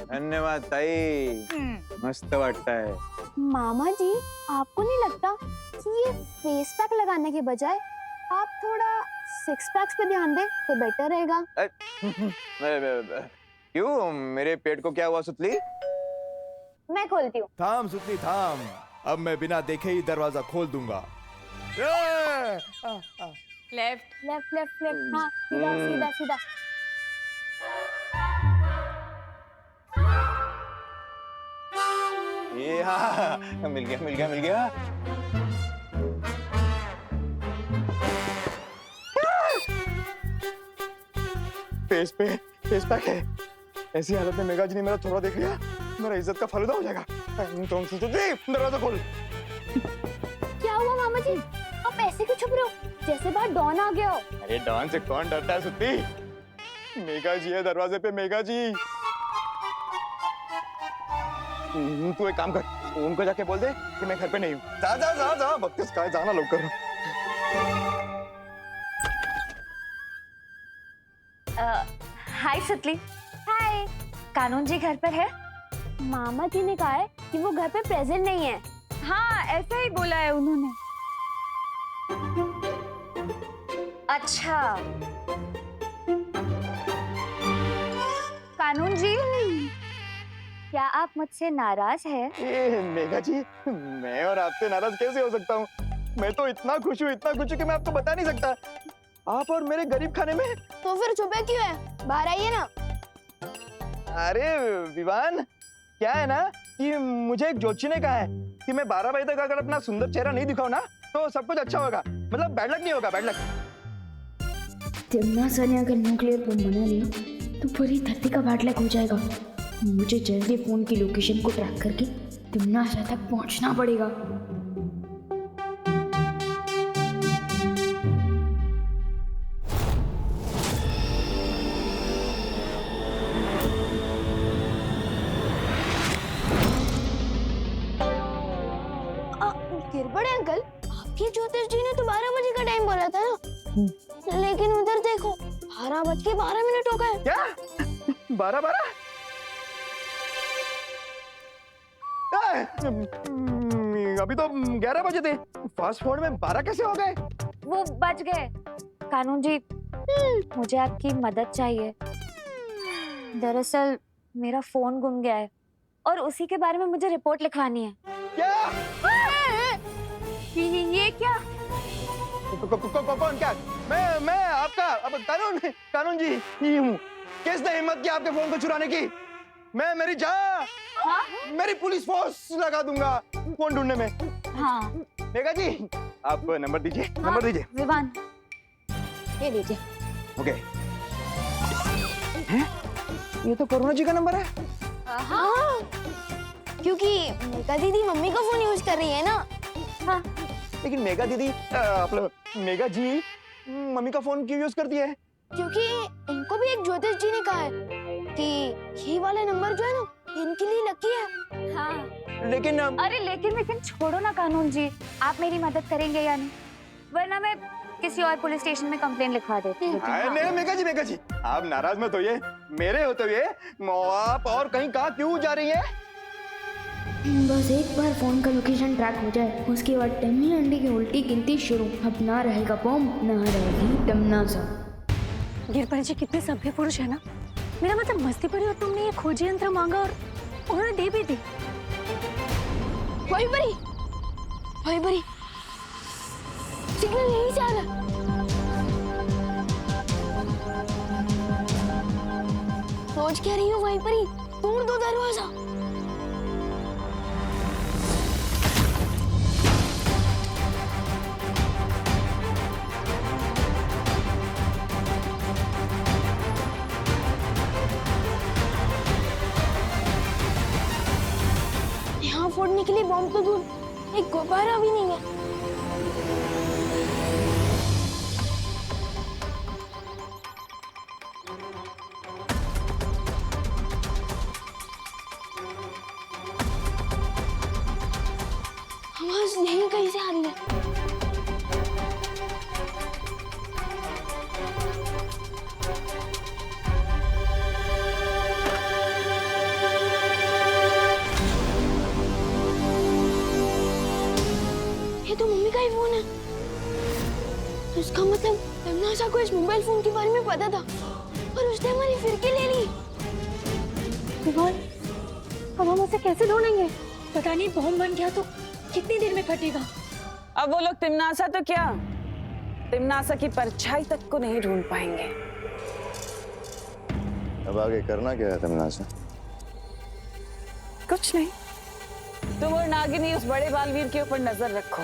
धन्यवाद ताई, मस्त वाटतंय। मामा जी, आपको नहीं लगता कि ये फेस पैक लगाने के बजाय आप थोड़ा सिक्स पैक्स पे ध्यान दें तो बेटर रहेगा? क्यों, मेरे पेट को क्या हुआ सुतली? मैं खोलती हूँ। थाम सुतली थाम, अब मैं बिना देखे ही दरवाजा खोल दूंगा। लेफ्ट लेफ्ट लेफ्ट लेफ्ट, हाँ सीधा सीधा सीधा। ये हाँ, मिल गया मिल गया मिल गया। फेस पैक है। ऐसी हालत में मेघा जी ने मेरा थोड़ा देख लिया, मेरा इज्जत का फालूदा हो जाएगा। दरवाजा खोल। क्या हुआ मामा जी, आप ऐसे क्यों छुप रहे हो, जैसे बाहर डॉन आ गया हो? अरे डॉन से कौन डरता है सुत्ती? मेघा जी है दरवाजे पे, मेघा जी। तू एक काम कर, उनको जाके बोल दे कि मैं घर पे नहीं हूँ। जा जा जा जा, बत्तीस का जाना लोग करो। हाय सुतली। हाय। कानून जी घर पर है? मामा जी ने कहा है कि वो घर पे प्रेजेंट नहीं है। हाँ ऐसा ही बोला है उन्होंने। अच्छा कानून जी, क्या आप मुझसे नाराज हैं? मेघा जी, मैं और आपसे नाराज कैसे हो सकता हूँ? मैं तो इतना खुश हूँ कि मैं आपको बता नहीं सकता। आप और मेरे गरीब खाने में। तो फिर छुपे क्यों है, बाहर आइए ना। अरे विवान, क्या है ना कि मुझे एक ज्योतिषी ने कहा है कि मैं 12 बजे तक अगर अपना सुंदर चेहरा नहीं दिखाऊं ना तो सब कुछ अच्छा होगा, मतलब बैड लक नहीं होगा, बैड लक। तमन्ना ने अगर न्यूक्लियर बम बना लिया तो पूरी धरती का बैड लक हो जाएगा। मुझे जल्दी फोन की लोकेशन को ट्रैक करके तमन्ना तक पहुंचना पड़ेगा। गिरबड़े अंकल, आपके ज्योतिष जी ने तो 12 बजे का टाइम बोला था ना, लेकिन उधर देखो 12:12 हो गए। क्या 12? अभी तो 11 बजे थे, फास्ट फॉरवर्ड में 12 कैसे हो गए? वो बच गए। कानून जी, मुझे आपकी मदद चाहिए। दरअसल मेरा फोन गुम गया है और उसी के बारे में मुझे रिपोर्ट लिखवानी है। क्या? ये क्या? कौन क्या? मैं आपका अब कानून जी ही हूँ। किसने हिम्मत की आपके फोन को चुराने की? मैं मेरी जान, मेरी पुलिस फोर्स लगा दूंगा फोन ढूंढने में। हाँ मेघा जी, आप नंबर दीजिए, नंबर दीजिए। विवान, ये लीजिए। ओके। ये तो करुणा जी का नंबर है। हाँ, क्योंकि मेघा दीदी मम्मी का फोन यूज कर रही है ना। हाँ लेकिन मेघा दीदी मेघा जी मम्मी का फोन क्यों यूज करती है? क्योंकि इनको भी एक ज्योतिष जी ने कहा है कि ये वाला नंबर जो है ना इनके लिए लकी है। हाँ। लेकिन अरे लेकिन छोड़ो ना कानून जी, आप मेरी मदद करेंगे या नहीं? वरना मैं किसी और पुलिस स्टेशन में कंप्लेंट लिखवा देती हूँ। नहीं मेघा जी, आप नाराज मत होइए। मेरे होते हुए आप और कहीं कहाँ क्यों जा रही है? बस एक बार फोन का लोकेशन ट्रैक हो जाए, उसके बाद टम्मी अंडे की उल्टी गिनती शुरू। अब ना रहेगा बम, ना रहेगी तमन्ना सा। गिरपल जी कितने सभ्य पुरुष है ना। मेरा मतलब मस्ती पड़ी और तुमने ये खोजी यंत्र मांगा और उन्होंने दे भी दी। वही बड़ी सिग्नल यहीं से आ रहा। सोच क्या रही हो वहीं पर ही, तोड़ दो दरवाजा। यहाँ फोड़ने के लिए बम तो दूर, एक गुब्बारा भी नहीं है। आवाज यहीं कहीं से आ रही है। इस मोबाइल फोन के बारे में पता था और उसने हमारी फिरकी ले ली। विवान, अब हम उसे कैसे ढूंढेंगे? पता नहीं बॉम्ब बन गया तो कितनी देर में फटेगा। अब वो लोग तिमनासा तो क्या, तिमनासा की परछाई तक को नहीं ढूंढ पाएंगे। अब आगे करना क्या है तिमनासा? कुछ नहीं, तुम और नागिनी उस बड़े बालवीर के ऊपर नजर रखो,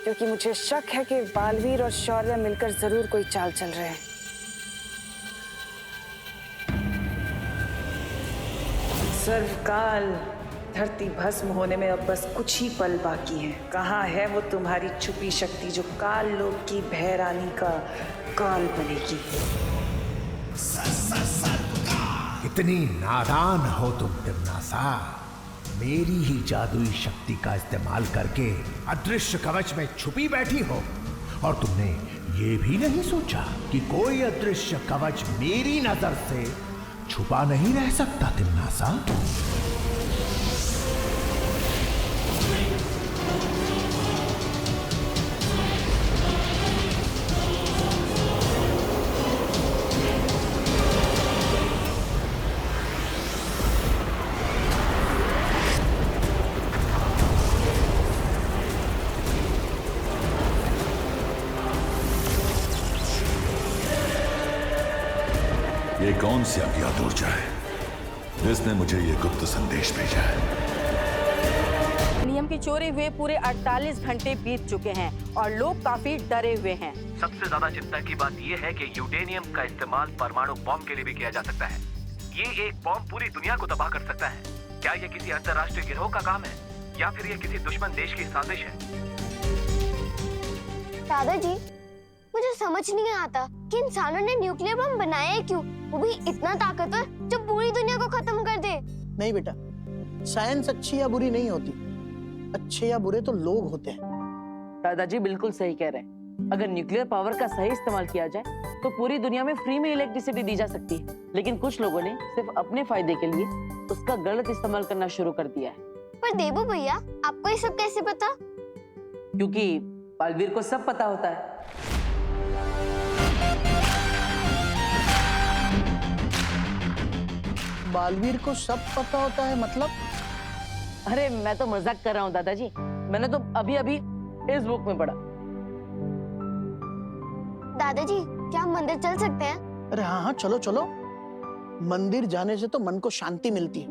क्योंकि मुझे शक है कि बालवीर और शौर्य मिलकर जरूर कोई चाल चल रहे हैं। सर्वकाल, धरती भस्म होने में अब बस कुछ ही पल बाकी हैं। कहाँ है वो तुम्हारी छुपी शक्ति जो काल लोक की भैरानी का काल बनेगी? इतनी नादान हो तुम तिमनासा। मेरी ही जादुई शक्ति का इस्तेमाल करके अदृश्य कवच में छुपी बैठी हो, और तुमने ये भी नहीं सोचा कि कोई अदृश्य कवच मेरी नजर से छुपा नहीं रह सकता तिमनासा। ये कौन सी अज्ञात ऊर्जा है जिसने मुझे ये गुप्त संदेश भेजा है? नियम की चोरी हुए पूरे 48 घंटे बीत चुके हैं और लोग काफी डरे हुए हैं। सबसे ज्यादा चिंता की बात यह है कि यूरेनियम का इस्तेमाल परमाणु बॉम्ब के लिए भी किया जा सकता है। ये एक बॉम्ब पूरी दुनिया को तबाह कर सकता है। क्या ये किसी अंतर्राष्ट्रीय गिरोह का काम है या फिर ये किसी दुश्मन देश की साजिश है? दादाजी, मुझे समझ नहीं आता कि इंसानों ने न्यूक्लियर बम बनाया है क्यों, वो भी इतना ताकतवर जो पूरी दुनिया को खत्म कर दे। नहीं बेटा, साइंस अच्छी या बुरी नहीं होती, अच्छे या बुरे तो लोग होते हैं। दादाजी बिल्कुल सही कह रहे हैं। अगर न्यूक्लियर पावर का सही इस्तेमाल किया जाए तो पूरी दुनिया में फ्री में इलेक्ट्रिसिटी दी जा सकती है, लेकिन कुछ लोगों ने सिर्फ अपने फायदे के लिए उसका गलत इस्तेमाल करना शुरू कर दिया है। पर देबू भैया, आपको ये सब कैसे पता? क्योंकि बालवीर को सब पता होता है। बालवीर को सब पता होता है मतलब? अरे मैं तो मजाक कर रहा हूँ दादाजी, मैंने तो अभी अभी इस बुक में पढ़ा। दादाजी, क्या हम मंदिर चल सकते हैं? अरे हाँ हाँ, चलो चलो। मंदिर जाने से तो मन को शांति मिलती है।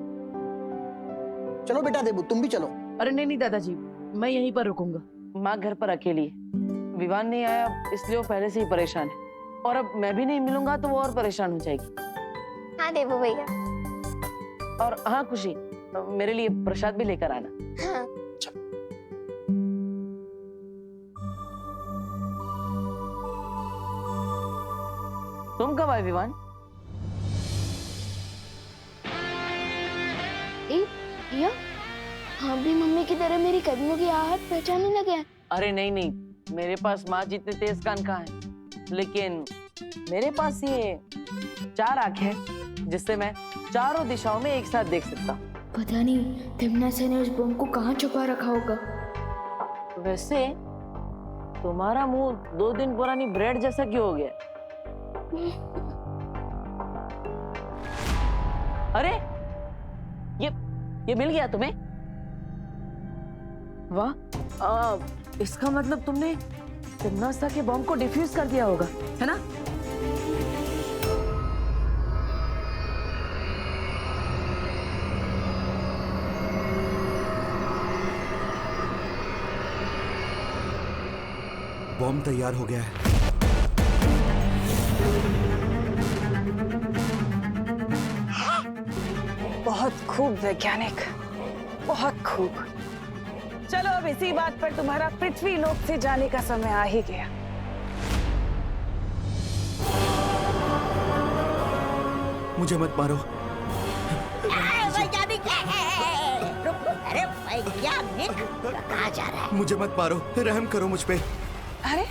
चलो बेटा देबू, तुम भी चलो। अरे नहीं नहीं दादाजी, मैं यहीं पर रुकूंगा। माँ घर पर अकेली है, विवान नहीं आया इसलिए वो पहले से ही परेशान है, और अब मैं भी नहीं मिलूंगा तो वो और परेशान हो जाएगी। हाँ देबू भैया। और हाँ खुशी, मेरे लिए प्रसाद भी लेकर आना। हाँ। तुम कब आए विवान? भैया, हाँ भी मम्मी की तरह मेरी कदमों की आहट पहचानने लगे हैं। अरे नहीं नहीं, मेरे पास माँ जितने तेज कान कहाँ है, लेकिन मेरे पास ये 4 आंखें हैं जिससे मैं चारों दिशाओं में एक साथ देख सकता हूँ। पता नहीं तिमनासा ने उस बम को कहाँ छुपा रखा होगा। वैसे तुम्हारा मुंह 2 दिन पुरानी ब्रेड जैसा क्यों हो गया? अरे ये मिल गया तुम्हें? वाह, इसका मतलब तुमने तिमनासा के बॉम्ब को डिफ्यूज कर दिया होगा, है ना? बॉम्ब तैयार हो गया है। बहुत खूब वैज्ञानिक, बहुत खूब। चलो अब इसी बात पर तुम्हारा पृथ्वी लोक से जाने का समय आ ही गया। मुझे मत मारो। वैज्ञानिक, अरे वैज्ञानिक कहाँ जा रहा है? मुझे मत मारो, रहम करो मुझ पे। अरे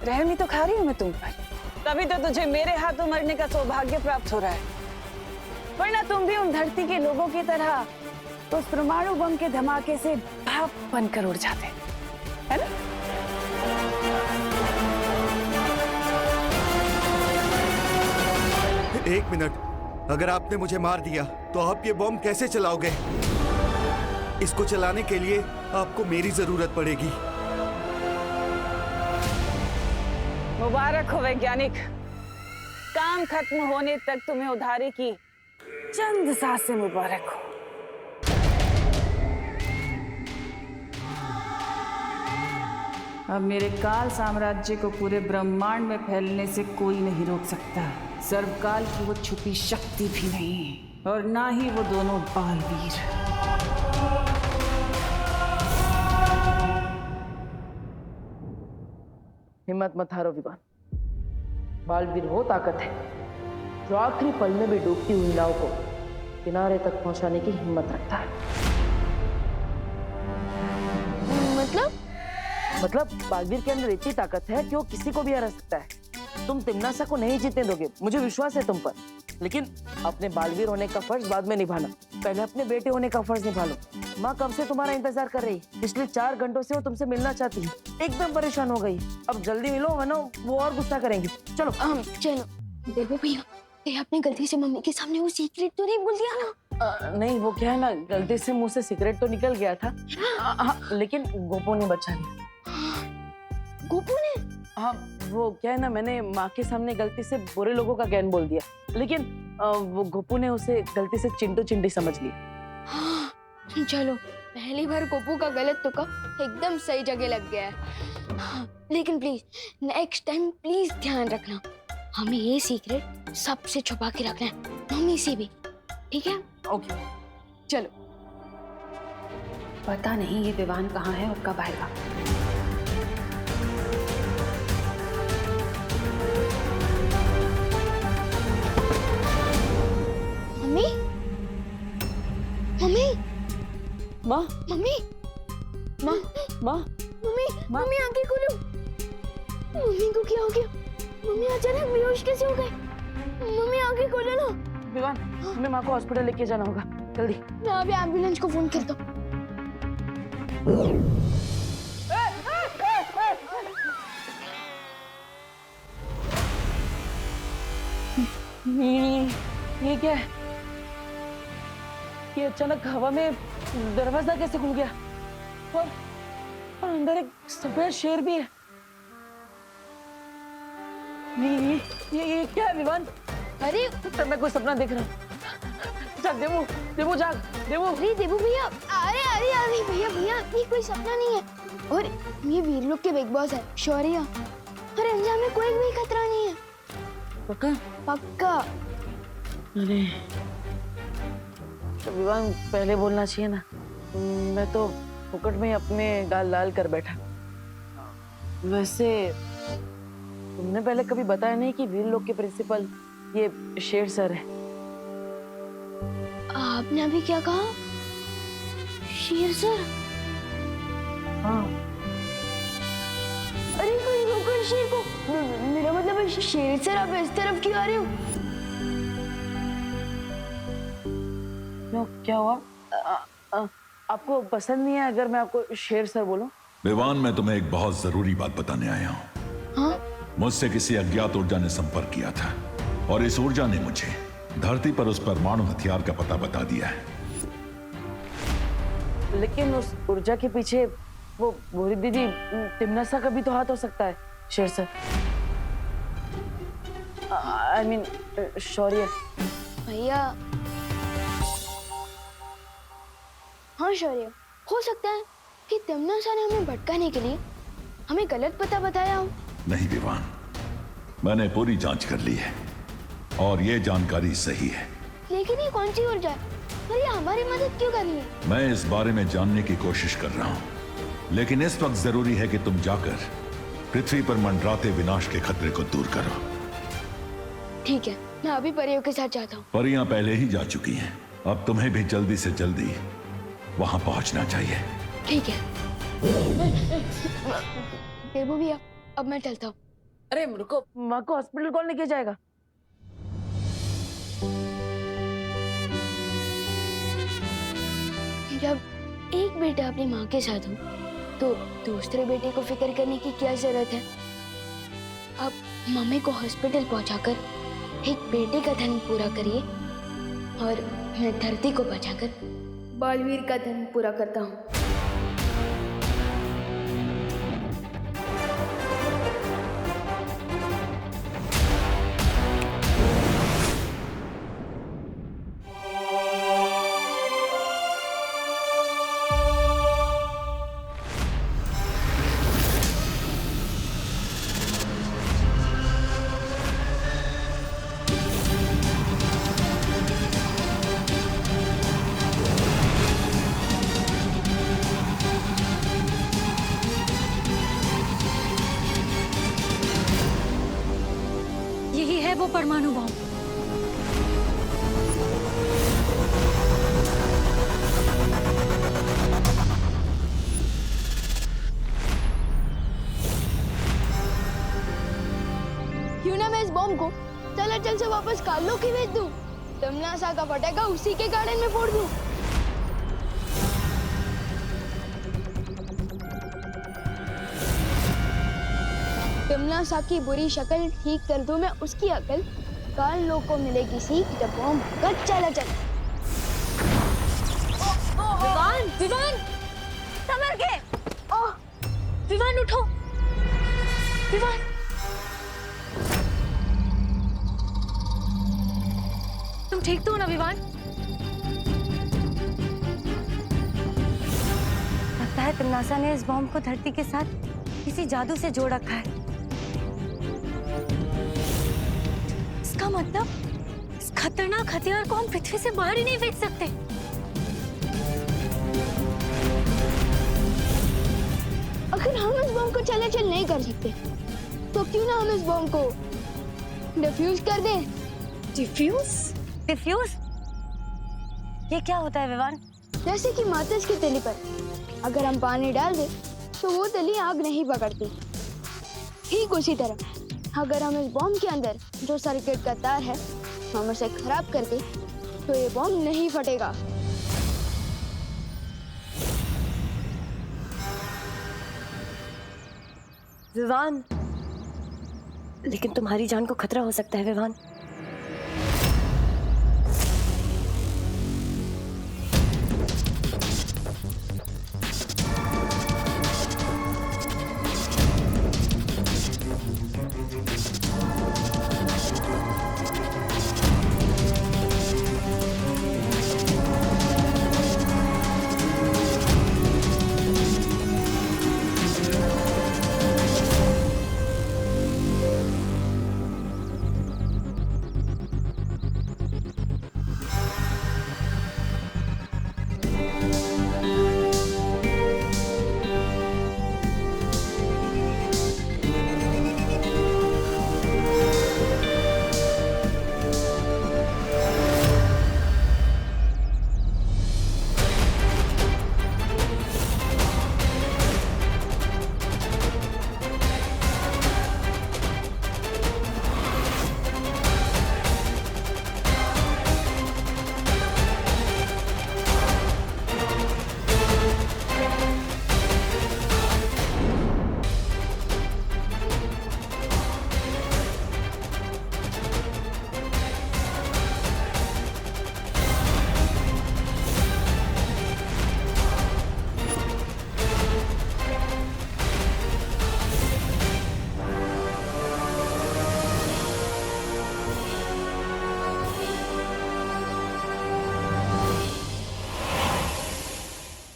रहम ही तो खा रही हूँ मैं तुम पर, तभी तो तुझे मेरे हाथों मरने का सौभाग्य प्राप्त हो रहा है। वरना तुम भी उन धरती के लोगों की तरह उस परमाणु बम के धमाके से भाप बनकर उड़ जाते, है ना? एक मिनट, अगर आपने मुझे मार दिया तो आप ये बॉम्ब कैसे चलाओगे? इसको चलाने के लिए आपको मेरी जरूरत पड़ेगी। मुबारक हो वैज्ञानिक, काम खत्म होने तक तुम्हें उधारी की चंद सांसें मुबारक हो। अब मेरे काल साम्राज्य को पूरे ब्रह्मांड में फैलने से कोई नहीं रोक सकता। सर्वकाल की वो छुपी शक्ति भी नहीं, और ना ही वो दोनों बालवीर। हिम्मत मत हारो विवान। बालवीर वो ताकत है जो आखिरी पल में भी डूबती हुई नाव को किनारे तक पहुंचाने की हिम्मत रखता है। मतलब बालवीर के अंदर इतनी ताकत है कि वो किसी को भी हरा सकता है। तुम तिम्नासा को नहीं जीतने दोगे, मुझे विश्वास है तुम पर। लेकिन अपने बालवीर होने का फर्ज बाद में निभाना, पहले अपने बेटे होने का फर्ज निभा लो। माँ कब से तुम्हारा इंतजार कर रही, पिछले 4 घंटों से वो तुमसे मिलना चाहती है, एकदम परेशान हो गई। अब जल्दी मिलो वरना वो और गुस्सा करेंगी। चलो चलो। देखो भैया, ये आपने गलती से मम्मी के सामने वो सीक्रेट तो नहीं बोल दिया ना? नहीं, वो क्या है ना, गलती से मुंह से सिगरेट तो निकल गया था। लेकिन गोपू ने बचा लिया। गोपू ने? हाँ, वो क्या है ना, मैंने माँ के सामने गलती से बुरे लोगों का ज्ञान बोल दिया, लेकिन वो गोपू ने उसे गलती से चिंटू चिंटी समझ लिया। हाँ, चलो, पहली बार गोपू का गलत तुक्का एकदम सही जगह लग गया है। हाँ, लेकिन प्लीज नेक्स्ट टाइम प्लीज ध्यान रखना, हमें ये सीक्रेट सबसे छुपा के रखना है, मम्मी से भी, ठीक है? ओके, चलो। पता नहीं ये विवान कहाँ है और कब आएगा। मम्मी, मम्मी, माँ, मम्मी, माँ, माँ, मम्मी, मम्मी आंखें खोलो। मम्मी को क्या हो गया? मम्मी अचानक बेहोश कैसे हो गए? मम्मी आंखें खोलो ना। विवान, हमें माँ को हॉस्पिटल लेके जाना होगा, जल्दी। मैं अभी एम्बुलेंस को फोन करता हूँ। ये क्या है? ये अचानक हवा में दरवाजा कैसे खुल गया? और अंदर एक सफेद शेर भी है। ये क्या है विवान? अरे मैं कोई सपना देख रहा हूँ। जाग देवू, देवू जाग, देवू। अरे देवू भैया, अरे अरे अरे भैया भैया, ये कोई सपना नहीं है, और ये वीरलोक के बिग बॉस है शौर्य, और अंजाम में कोई भी खतरा नहीं है। पक्का? पक्का। अरे तो विवान पहले बोलना चाहिए ना, मैं तो फुकट में अपने गाल लाल कर बैठा। वैसे तुमने पहले कभी बताया नहीं कि वीरलोक के प्रिंसिपल ये शेर सर है। आपने अभी क्या कहा? शेर सर? हाँ। अरे कोई रोको शेर को, मेरा मतलब शेर सर आप इस तरफ क्यों आ रहे हो? क्यों, क्या हुआ? आपको पसंद नहीं है अगर मैं आपको शेर सर बोलूं? विवान, मैं तुम्हें एक बहुत जरूरी बात बताने आया हूँ। हाँ? मुझसे किसी अज्ञात ऊर्जा ने संपर्क किया था, और इस ऊर्जा ने मुझे धरती पर उस परमाणु हथियार का पता बता दिया है। लेकिन उस ऊर्जा के पीछे वो भूरी दीदी तिम्नासा का भी तो हाथ हो सकता है शेर सर। I mean, शौर्य। भैया, हाँ शौर्य, हो सकता है कि तिम्नासा ने हमें भटकाने के लिए हमें गलत पता बताया हो। नहीं विवान, मैंने पूरी जांच कर ली है और ये जानकारी सही है। लेकिन ये कौन सी ऊर्जा है और ये हमारी मदद क्यों कर रही है? मैं इस बारे में जानने की कोशिश कर रहा हूँ, लेकिन इस वक्त जरूरी है कि तुम जाकर पृथ्वी पर मंडराते विनाश के खतरे को दूर करो। ठीक है, मैं अभी परियों के साथ जाता हूँ। परियां पहले ही जा चुकी हैं, अब तुम्हें भी जल्दी से जल्दी वहां पहुंचना चाहिए। ठीक है। देवू भैया, अब मैं चलता हूँ। अरे रुको, माँ को हॉस्पिटल कौन लेके जाएगा? जब एक बेटा अपनी माँ के साथ हो तो दूसरे बेटे को फिक्र करने की क्या जरूरत है? अब मम्मी को हॉस्पिटल पहुंचाकर एक बेटे का धर्म पूरा करिए और मैं धरती को बचाकर बालवीर का धर्म पूरा करता हूँ। यही है वो परमाणु बॉम्ब। क्यों ना मैं इस बॉम्ब को चल से वापस कालो की भेज दूं। तमनासा का पटाखा उसी के गार्डन में फोड़ दूं। तमनासा की बुरी शक्ल ठीक कर दूं मैं उसकी अकल। काल लोग को मिलेगी सीख जब बॉम्ब कट चला चल। विवान, विवान, संभल के। विवान उठो। विवान, तुम ठीक तो हो ना विवान? लगता है तमनासा ने इस बॉम्ब को धरती के साथ किसी जादू से जोड़ रखा है। इसका मतलब इस खतरनाक हथियार को हम पृथ्वी से बाहर ही नहीं भेज सकते। अगर हम इस बॉम्ब को चलाचल नहीं कर सकते तो क्यों ना हम इस बॉम्ब को डिफ्यूज कर दें। डिफ्यूज? डिफ्यूज? ये क्या होता है विवान? जैसे कि माचिस की तिली पर अगर हम पानी डाल दें तो वो तिली आग नहीं पकड़ती। ठीक उसी तरह अगर हम इस बॉम्ब के अंदर जो सर्किट का तार है हम उसे खराब कर दें तो ये बॉम्ब नहीं फटेगा। विवान, लेकिन तुम्हारी जान को खतरा हो सकता है विवान।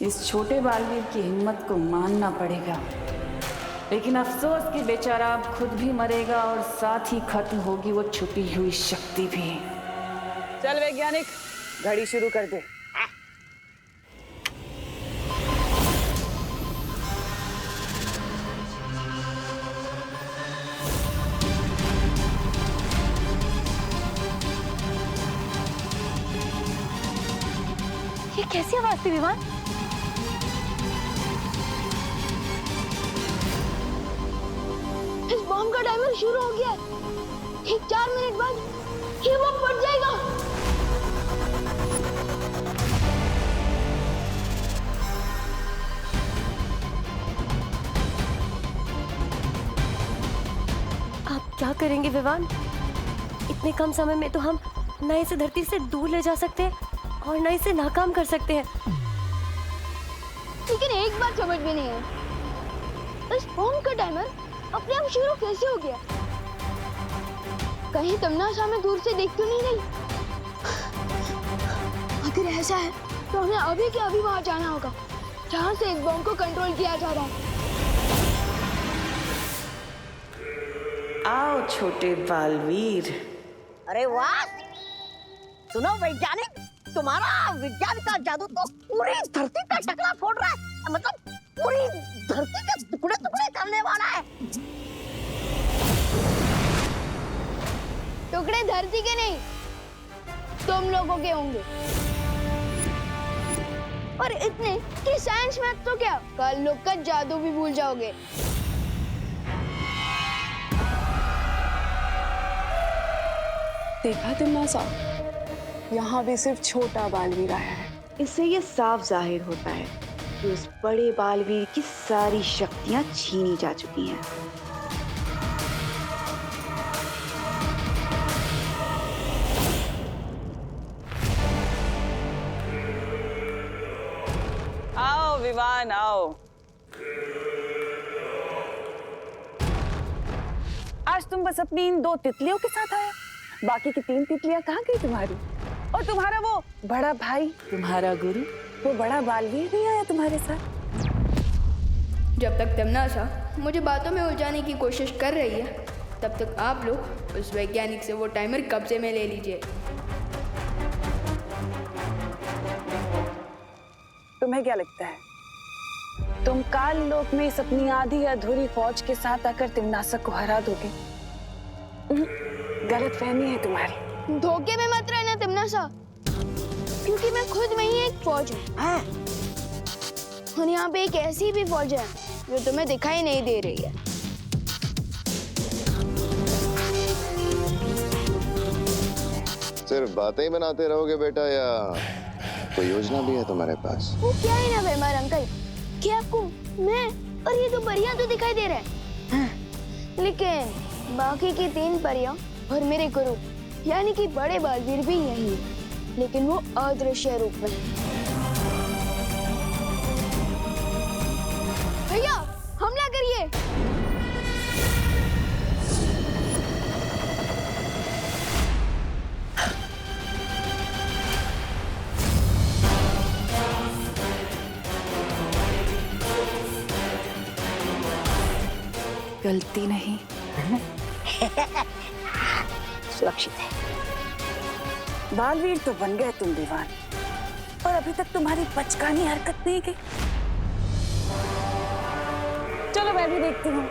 इस छोटे बालवीर की हिम्मत को मानना पड़ेगा, लेकिन अफसोस कि बेचारा अब खुद भी मरेगा और साथ ही खत्म होगी वो छुपी हुई शक्ति भी। चल वैज्ञानिक, घड़ी शुरू कर दे। ये कैसी आवाज थी विवान? इस बॉम्ब का टाइमर शुरू हो गया है। ठीक 4 मिनट बाद ये बॉम्ब फट जाएगा। आप क्या करेंगे विवान? इतने कम समय में तो हम न इसे धरती से दूर ले जा सकते हैं और न इसे नाकाम कर सकते हैं। लेकिन एक बात समझ में नहीं आई, इस बॉम्ब का टाइमर अपने आप शुरू कैसे हो गया? कहीं तमन्ना हमें दूर से देख तो नहीं रही? अगर ऐसा है तो हमें अभी के अभी वहां जाना होगा जहां से इस बॉम्ब को कंट्रोल किया जा रहा है। आओ छोटे बालवीर। अरे वाह, सुनो वैज्ञानिक, तुम्हारा विज्ञान का जादू तो पूरी धरती का टकरा फोड़ रहा है, मतलब पूरी धरती के टुकड़े टुकड़े करने वाला है। टुकड़े धरती के नहीं, तुम लोगों के होंगे। और इतने कि साइंस मैथ तो क्या, कल लोग का जादू भी भूल जाओगे। देखा तुमने साहब, यहाँ भी सिर्फ छोटा बालवीर आया है। इससे ये साफ जाहिर होता है कि उस बड़े बालवीर की सारी शक्तियां छीनी जा चुकी हैं। आओ विवान आओ। आज तुम बस अपनी इन 2 तितलियों के साथ आए, बाकी की 3 तितलियां कहाँ गई तुम्हारी? और तुम्हारा वो बड़ा भाई, तुम्हारा गुरु, वो बड़ा बालवीर नहीं आया तुम्हारे साथ? जब तक तमन्ना मुझे बातों में उलझाने की कोशिश कर रही है, तब तक आप लोग उस वैज्ञानिक से वो टाइमर कब्जे में ले लीजिए। तुम्हें क्या लगता है, तुम काल लोक में इस अपनी आधी अधूरी फौज के साथ आकर तिमनासक को हरा दोगे? गलत फहमी है तुम्हारी। धोखे में मत रहना तमन्ना, क्योंकि मैं खुद में ही एक फौज हूँ। और यहाँ पे एक ऐसी भी फौज है जो तुम्हें दिखाई नहीं दे रही है। सिर्फ बातें ही बनाते रहोगे बेटा, या कोई योजना भी है तुम्हारे पास? वो क्या है ना बेमार अंकल, कि आपको मैं और ये 2 परियां तो दिखाई दे रहे हैं, लेकिन बाकी की 3 परियां और मेरे गुरु यानी कि बड़े बालवीर भी यही है, लेकिन वो अदृश्य रूप में है। भैया हमला करिए। गलती नहीं, सुरक्षित है। बालवीर तो बन गए तुम दीवान, और अभी तक तुम्हारी बचकानी हरकत नहीं गई। चलो मैं भी देखती हूँ